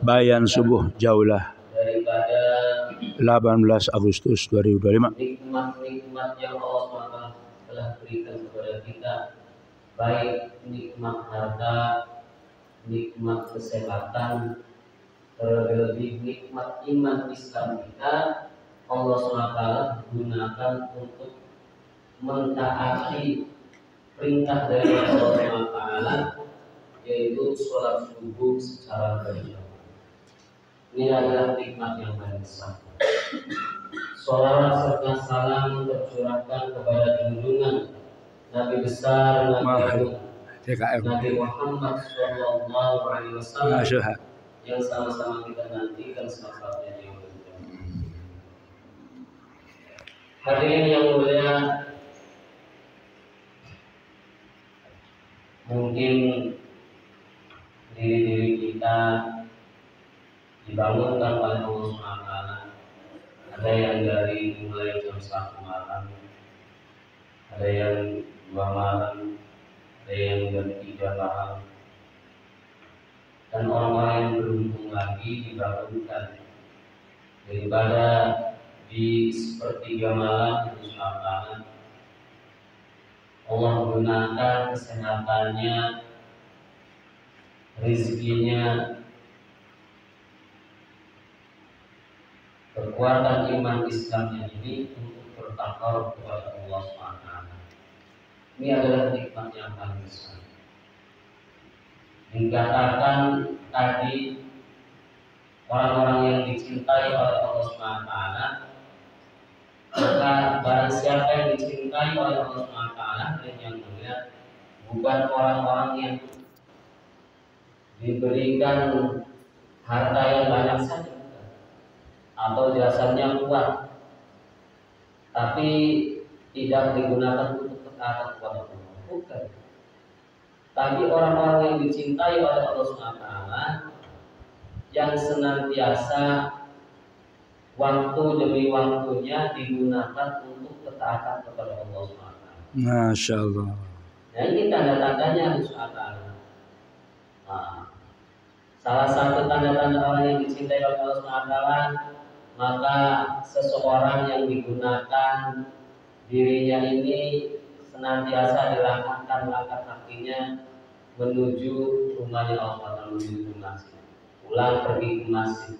Bayan Subuh Jaulah 18 Agustus 2025. Nikmat-nikmat yang Allah SWT telah berikan kepada kita, baik nikmat harta, nikmat kesehatan, terlebih nikmat iman Islam kita, Allah SWT gunakan untuk mentaati perintah dari Allah SWT, yaitu sholat subuh secara berjamaah. Ini adalah nikmat yang paling besar. Sholawat serta salam tercurahkan kepada junjungan Nabi besar Nabi Muhammad Sallallahu Alaihi Wasallam yang sama-sama kita nantikan sahabatnya di dunia. Hadirin yang mulia, mungkin diri kita dibangunkan oleh Allah SWT. Ada yang dari mulai jam 1 malam, ada yang 2 malam, ada yang jam 3 malam, dan orang-orang yang beruntung lagi dibangunkan daripada di sepertiga malam itu SWT. Allah gunakan kesehatannya, rezekinya, kekuatan iman Islamnya ini untuk bertakwa kepada Allah SWT. Ini adalah nikmat yang paling besar. Dikatakan tadi orang-orang yang dicintai oleh Allah SWT, maka barang siapa yang dicintai oleh Allah SWT dan yang mulia, bukan orang-orang yang diberikan harta yang banyak saja atau jasanya kuat, tapi tidak digunakan untuk ketaatan kepada Allah. Bukan. Tapi orang-orang yang dicintai oleh Allah SWT yang senantiasa waktu demi waktunya digunakan untuk ketaatan kepada Allah SWT. Masya Allah. Nah, ini tanda-tandanya Allah SWT. Nah, salah satu tanda-tanda orang yang dicintai oleh Allah SWT, maka seseorang yang digunakan dirinya ini senantiasa dilangkahkan langkah kakinya menuju rumahnya Allah, menuju ke masjid, pulang pergi ke masjid.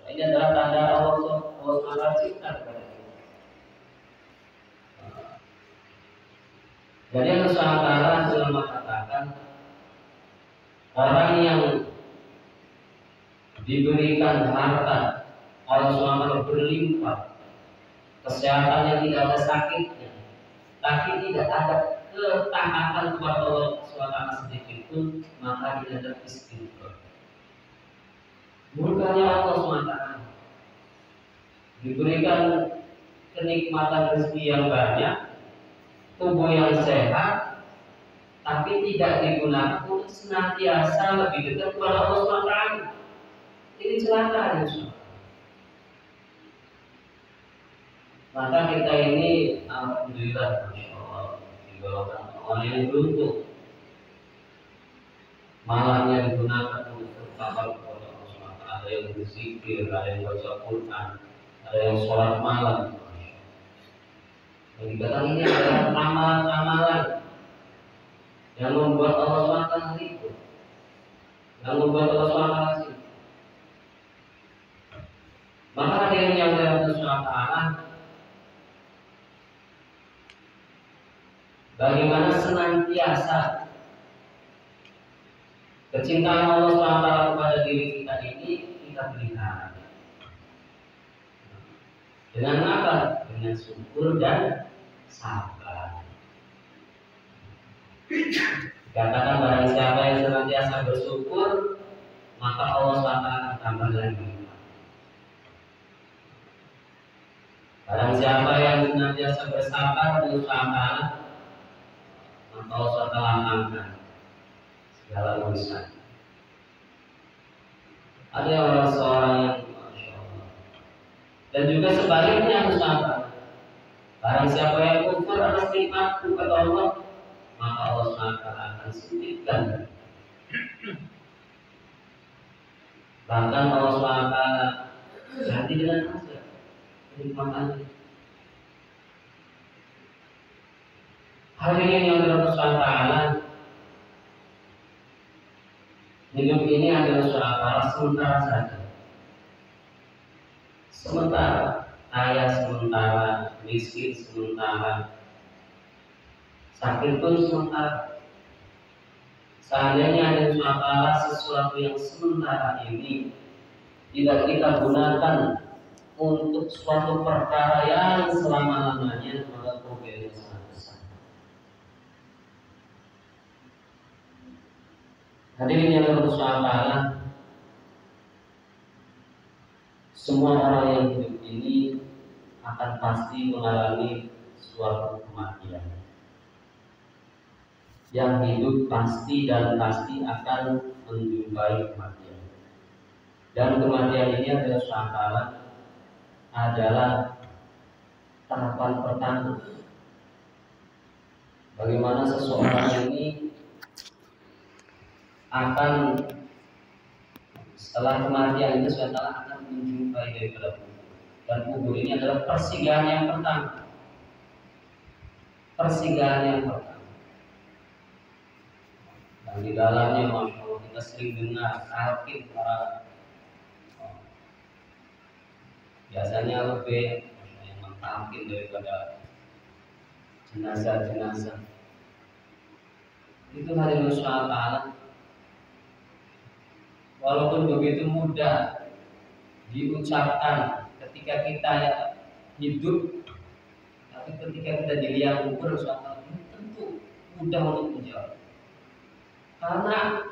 Ini adalah tanda Allah SWT cinta kepada kita. Jadi Allah SWT sudah mengatakan orang yang diberikan harta Allah SWT berlimpah, kesehatannya tidak ada sakitnya, tapi tidak ada ketaatan kepada Allah SWT sedikit pun, maka dia ada istighfar. Murkanya Allah SWT, diberikan kenikmatan rezeki yang banyak, tubuh yang sehat, tapi tidak digunakan untuk senantiasa lebih dekat kepada Allah SWT. Ini celaka, insya. Maka kita ini alhamdulillah, masya Allah, digolongkan orang yang beruntung. Malamnya digunakan untuk bertakwa kepada Allah SWT. Ada yang berzikir, ada yang baca Quran, ada yang sholat malam. Yang dikatakan ini adalah amalan-amalan yang membuat Allah SWT ridho, yang membuat Allah SWT kasih. Maka ada yang Allah SWT, bagaimana senantiasa kecintaan Allah SWT kepada diri kita ini kita pelihara. Dengan apa? Dengan syukur dan sabar. Katakan barang siapa yang senantiasa bersyukur, maka Allah SWT akan tambah lagi. Barang siapa yang senantiasa bersabar berusaha, maka Allah SWT lapangkan segala urusan. Ada orang seorang yang masya Allah, dan juga sebaliknya bersabar. Barang siapa yang kufur atas nikmat kepada Allah, maka Allah SWT akan sempitkan Bahkan Allah SWT ganti dengan hasil kenikmatannya. Hal ini yang Allah SWT, hidup ini adalah suatu sementara saja. Sementara kaya, sementara miskin, sementara sakit pun sementara. Seandainya ada sesuatu yang sementara ini tidak kita gunakan untuk suatu perkara yang selama-lamanya, maka kerugiannya sangat besar. Hadirin yang bersahabat, semua orang yang hidup ini akan pasti mengalami suatu kematian. Yang hidup pasti dan pasti akan menjumpai kematian. Dan kematian ini adalah tahapan pertama. Bagaimana seseorang ini akan setelah kematian ini setelah akan menjumpai daripada kubur. Dan kubur ini adalah persinggahan yang pertama. Persinggahan yang pertama. Dan di dalamnya, Masya Allah, kita sering dengar talqin para biasanya lebih yang mentalqin daripada jenazah-jenazah. Itu hadirin Allah. Walaupun begitu mudah diucapkan ketika kita hidup, tapi ketika kita di liang kubur, ini tentu mudah untuk menjawab. Karena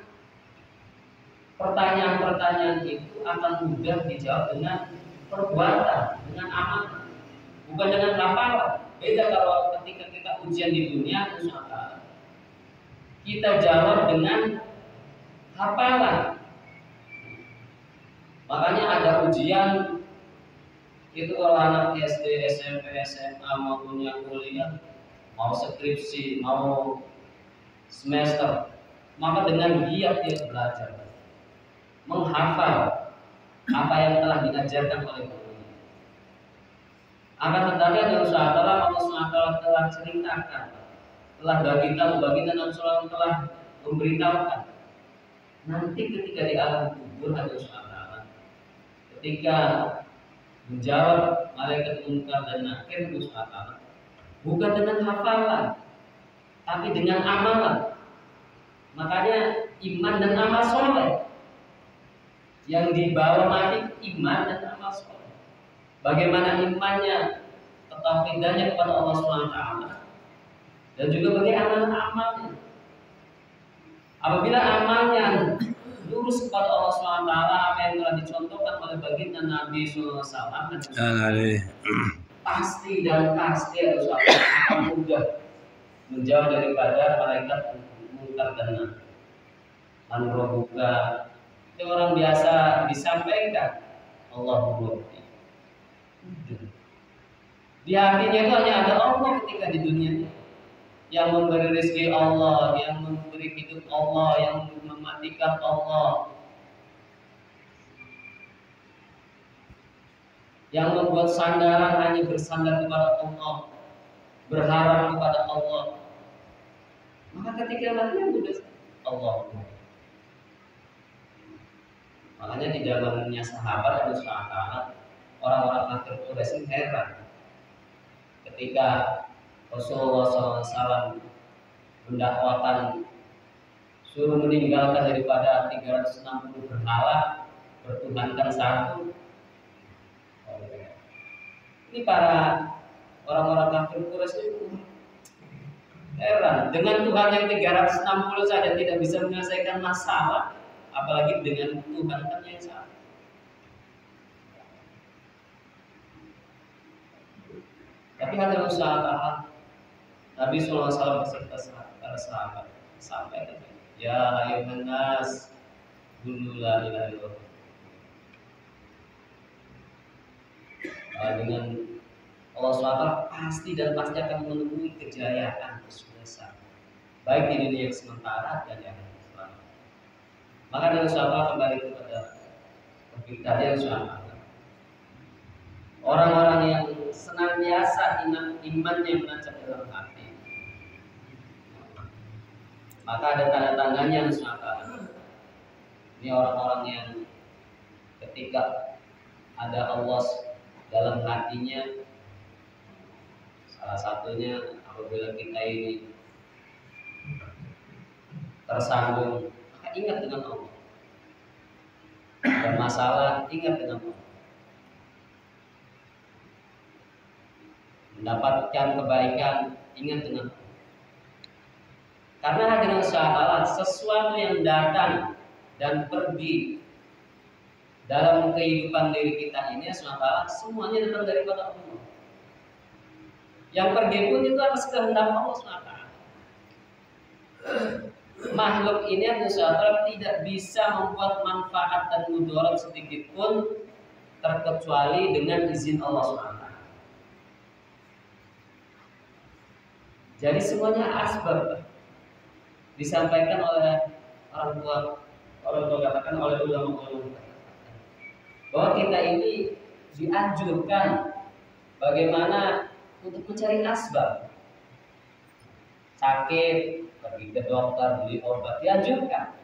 pertanyaan-pertanyaan itu akan mudah dijawab dengan perbuatan, dengan amal, bukan dengan hafalan. Beda kalau ketika kita ujian di dunia, kita jawab dengan hafalan. Makanya ada ujian itu kalau anak SD, SMP, SMA maupun yang kuliah, mau skripsi, mau semester, maka dengan giat dia belajar, menghafal apa yang telah diajarkan oleh gurunya. Akan tetapi ada usaha Allah SWT telah ceritakan, telah bagi Nabi telah memberitahukan. Nanti ketika di alam kubur ada usaha, ketika menjawab malaikat munkar dan nakir, usaha bukan dengan hafalan, tapi dengan amalan. Makanya iman dan amal soleh yang dibawa mati, iman dan amal soleh. Bagaimana imannya, ketauhidannya kepada Allah SWT, dan juga bagaimana amalnya. Apabila amalnya lurus kepada Allah SWT, apa yang telah dicontohkan oleh baginda Nabi SAW, pasti dan pasti harus akan mudah menjauh daripada malaikat munkar dan nakir. Buka itu orang biasa disampaikan Allahumma. Di hatinya itu hanya ada Allah ketika di dunia ini. Yang memberi rezeki Allah, yang memberi hidup Allah, yang mematikan Allah, yang membuat sandaran hanya bersandar kepada Allah, berharap kepada Allah. Maka ketika mati sudah Allah. Makanya di zamannya sahabat ada sahabat, orang-orang kafir Quraisy heran ketika Rasulullah SAW mendakwakan suruh meninggalkan daripada 360 berhala, bertuhankan satu. Ini para orang-orang kafir Quraisy heran dengan Tuhan yang 360 saja tidak bisa menyelesaikan masalah, apalagi dengan Tuhan yang sama. Tapi ada usaha Nabi SAW beserta para sahabat sampai ya ayuhan nas qul la ilaha illallah. Dengan Allah SWT pasti dan pasti akan menemui kejayaan, kesuksesan, baik di dunia sementara dan yang selanjutnya. Maka dari sahabat kembali kepada Hati-hati SWT. Orang-orang yang senantiasa imannya menancap dalam hati, maka ada tanda-tandanya SWT. Ini orang-orang yang ketika ada Allah dalam hatinya, salah satunya apabila kita ini tersambung, maka ingat dengan Allah. Ada masalah, ingat dengan Allah. Mendapatkan kebaikan, ingat dengan Allah. Karena hadirin sekalian, sesuatu yang datang dan pergi dalam kehidupan diri kita ini SWT, semuanya datang daripada Allah. Yang pergi pun itu atas kehendak Allah SWT. Makhluk ini SWT tidak bisa membuat manfaat dan mudarat sedikit pun terkecuali dengan izin Allah SWT. Jadi semuanya asbab disampaikan oleh orang tua katakan oleh ulama-ulama bahwa kita ini dianjurkan bagaimana untuk mencari asbab. Sakit, pergi ke dokter, beli obat, dianjurkan.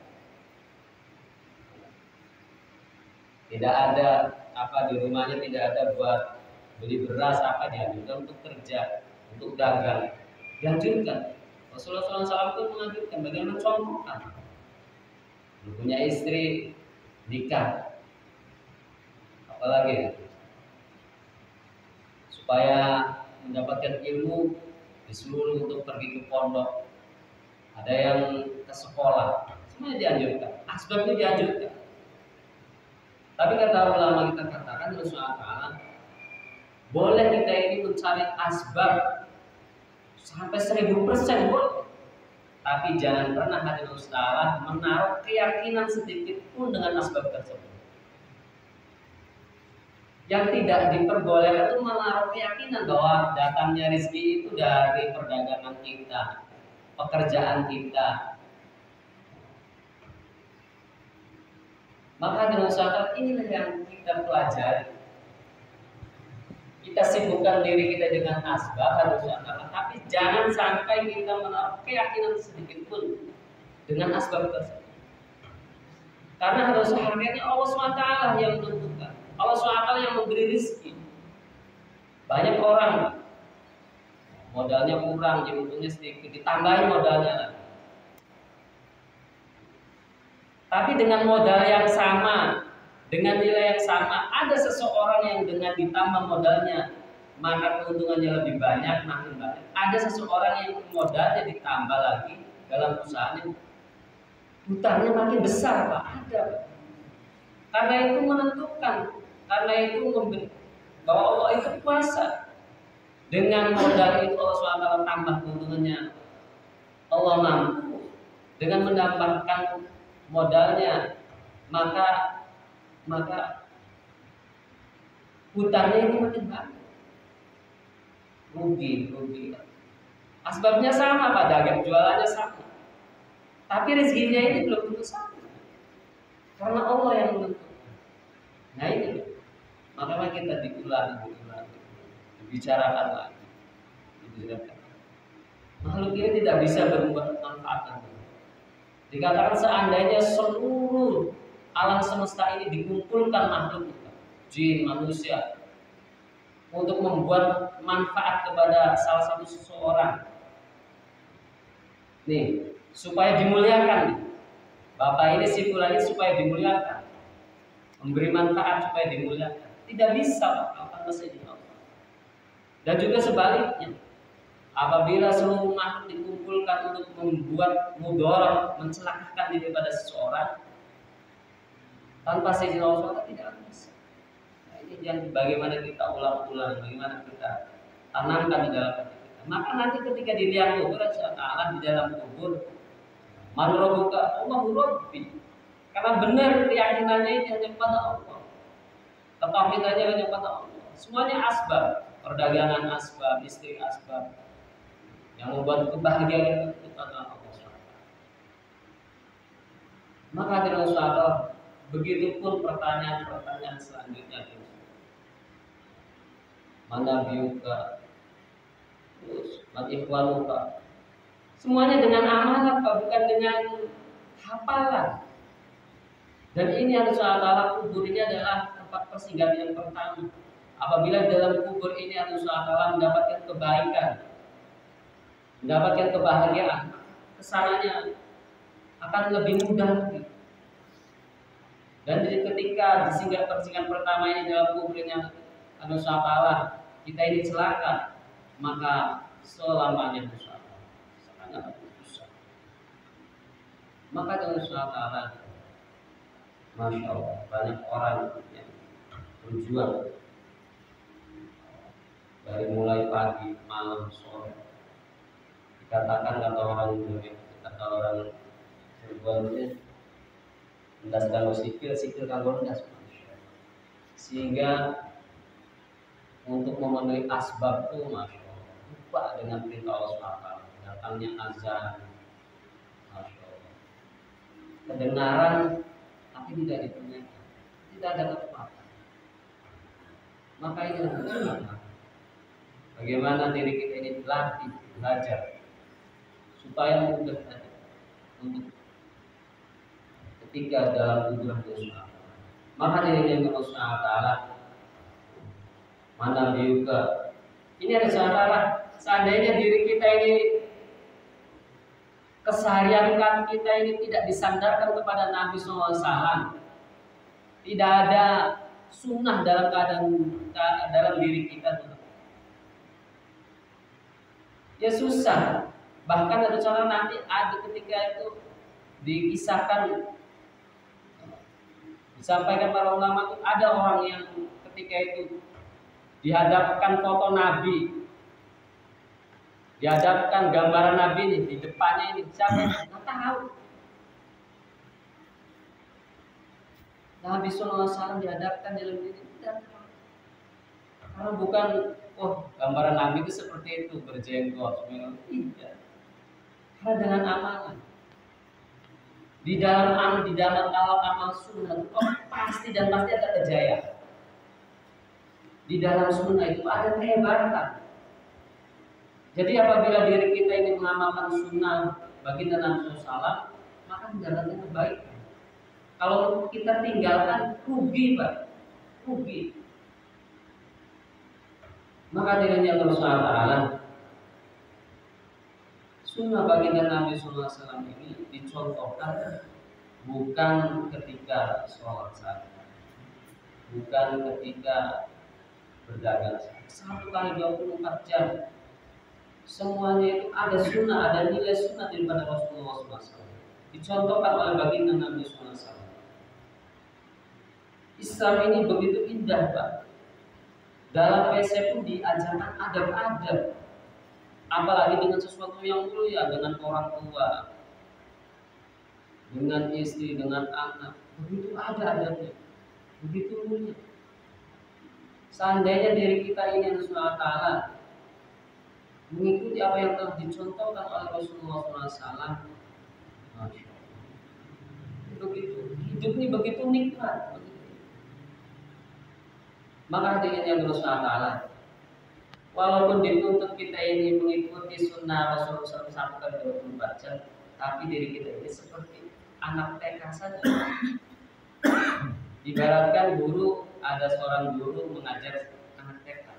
Tidak ada apa di rumahnya, tidak ada buat beli beras apa, dianjurkan untuk kerja, untuk dagang, dianjurkan. Rasulullah SAW itu menganjurkan bagaimana contohkan. Punya istri, nikah, apalagi supaya mendapatkan ilmu disuruh untuk pergi ke pondok, ada yang ke sekolah, semuanya dianjurkan. Asbab itu dianjurkan. Tapi kata ulama kita katakan Rasulullah, boleh kita ini mencari asbab sampai 1000% boleh. Tapi jangan pernah hadirin sekalian menaruh keyakinan sedikit pun dengan asbab tersebut. Yang tidak diperbolehkan itu menaruh keyakinan bahwa datangnya rezeki itu dari perdagangan kita, pekerjaan kita. Maka dengan syariat inilah yang kita pelajari. Kita sibukkan diri kita dengan asbab harusnya, tapi jangan sampai kita menaruh keyakinan sedikit pun dengan asbab tersebut. Karena harusnya Allah SWT yang menentukan, Allah SWT yang memberi rezeki. Banyak orang modalnya kurang, jadi untungnya sedikit, ditambahin modalnya lagi. Tapi dengan modal yang sama, dengan nilai yang sama, ada seseorang yang dengan ditambah modalnya, maka keuntungannya lebih banyak, makin banyak. Ada seseorang yang modalnya ditambah lagi dalam usahanya, hutangnya makin besar, Pak. Ada. Karena itu menentukan, karena itu memberi bahwa Allah itu kuasa. Dengan modal itu Allah SWT tambah keuntungannya. Allah mampu dengan mendapatkan modalnya, maka hutangnya ini makin banyak. Rugi. Asbabnya sama, Pak, dagang jualannya sama. Tapi rezekinya ini belum tentu sama. Karena Allah yang menentukan. Nah ini, makanya kita diulangi, dibicarakan lagi. Makhluk ini tidak bisa berbuat manfaat. Dikatakan seandainya seluruh alam semesta ini dikumpulkan makhluk, jin, manusia, untuk membuat manfaat kepada salah satu seseorang, nih, supaya dimuliakan. Bapak ini si fulan ini supaya dimuliakan, memberi manfaat supaya dimuliakan. Tidak bisa, Pak, tanpa seizin Allah. Dan juga sebaliknya, apabila seluruh makhluk dikumpulkan untuk membuat mudarat, mencelakakan diri pada seseorang, tanpa seizin Allah tidak bisa. Nah, ini yang bagaimana kita ulang-ulang, bagaimana kita tanamkan di dalam hati kita. Maka nanti ketika dilihat kubur, Allah di dalam kubur, man rabbuka, Allahu Rabbi. Karena benar keyakinannya itu hanya kepada Allah, ketauhidannya hanya kepada Allah. Semuanya asbab, perdagangan asbab, istri asbab, yang membuat kebahagiaan itu kepada Allah. Maka dengan sahabat Begitupun pertanyaan-pertanyaan selanjutnya. Mana biuka, terus mati ikhwanuka. Semuanya dengan amalan Pak, bukan dengan hafalan. Dan ini yang Allah kubur ini adalah tempat persinggahan yang pertama. Apabila dalam kubur ini Allah mendapatkan kebaikan, mendapatkan kebahagiaan, kesananya akan lebih mudah. Dan ketika disinggahan persinggahan pertama ini dalam kuburnya Allah, kita ini celaka, maka selamanya sangat susah. Maka dengan Allah, Masya Allah, banyak orang yang berjuang dari mulai pagi, malam, sore. Dikatakan kata orang Cirebon ini ndas kalau sikil kalau ndas, sehingga untuk memenuhi asbab itu Masya Allah, lupa dengan perintah Allah SWT. Datangnya azan, Masya Allah, kedengaran tapi tidak ditunaikan, tidak ada kekuatan. Maka ini bagaimana diri kita ini dilatih, belajar supaya mudah untuk ketika dalam kubur dosa. Maka diri Allah SWT, mana juga ini ada salah. Seandainya diri kita ini, keseharian kita ini tidak disandarkan kepada Nabi SAW, tidak ada sunnah dalam diri kita, ya susah. Bahkan ada cara nanti ada ketika itu dikisahkan, disampaikan para ulama itu ada orang yang ketika itu dihadapkan foto Nabi, dihadapkan gambaran Nabi ini di depannya ini, siapa nggak tahu. Nabi SAW dihadapkan dalam diri tidak tahu. Karena bukan gambaran Nabi itu seperti itu, berjenggot, tidak. Karena dengan amalan. Di dalam amal sunnah pasti ada kejayaan. Di dalam sunnah itu ada kehebatan. Jadi apabila diri kita ini mengamalkan sunnah baginda Nabi SAW, maka menjalankan kebaikan. Kalau kita tinggalkan, rugi Pak, rugi. Maka dirinya Allah SWT, sunnah baginda Nabi SAW ini dicontohkan bukan ketika sholat saja, bukan ketika berdagang, 1 kali 24 jam. Semuanya itu ada sunnah, ada nilai sunnah daripada Rasulullah SAW. Dicontohkan oleh baginda Nabi SAW. Islam ini begitu indah Pak. Dalam WC pun diajarkan adab-adab. Apalagi dengan sesuatu yang mulia, dengan orang tua, dengan istri, dengan anak, begitu ada adabnya, begitu mulia. Seandainya diri kita ini Allah Ta'ala mengikuti apa yang telah dicontohkan oleh Rasulullah SAW, begitu hidup ini begitu nikmat. Maka dengan Allah Ta'ala, walaupun dituntut kita ini mengikuti sunnah Rasulullah SAW 24 jam, tapi diri kita ini seperti anak TK saja. Ibaratkan guru, ada seorang guru mengajar anak TK,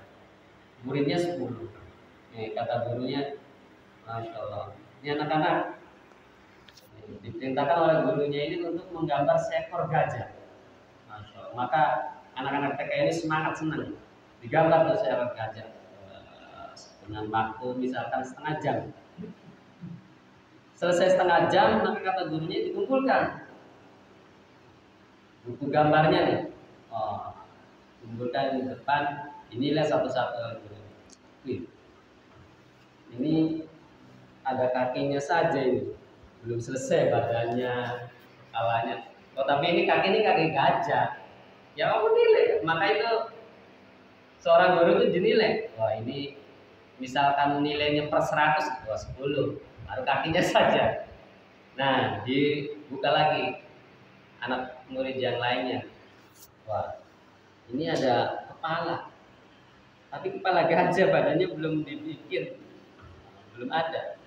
muridnya 10. Kata gurunya, Masya Allah, ini anak-anak diperintahkan oleh gurunya ini untuk menggambar seekor gajah. Masya Allah. Maka anak-anak TK ini semangat, senang digambar tuh seekor gajah dengan waktu misalkan setengah jam. Selesai setengah jam, maka kata gurunya dikumpulkan buku gambarnya nih. Kumpulkan di depan, inilah satu-satu. Ini ada kakinya saja ini, belum selesai badannya, kepalanya. Tapi ini kaki gajah. Ya kamu nilai. Maka itu seorang guru itu dinilai. Ini misalkan nilainya per 100, 10, baru kakinya saja. Nah, dibuka lagi. anak murid yang lainnya. Wah, ini ada kepala, tapi kepala gajah badannya belum dibikin, belum ada.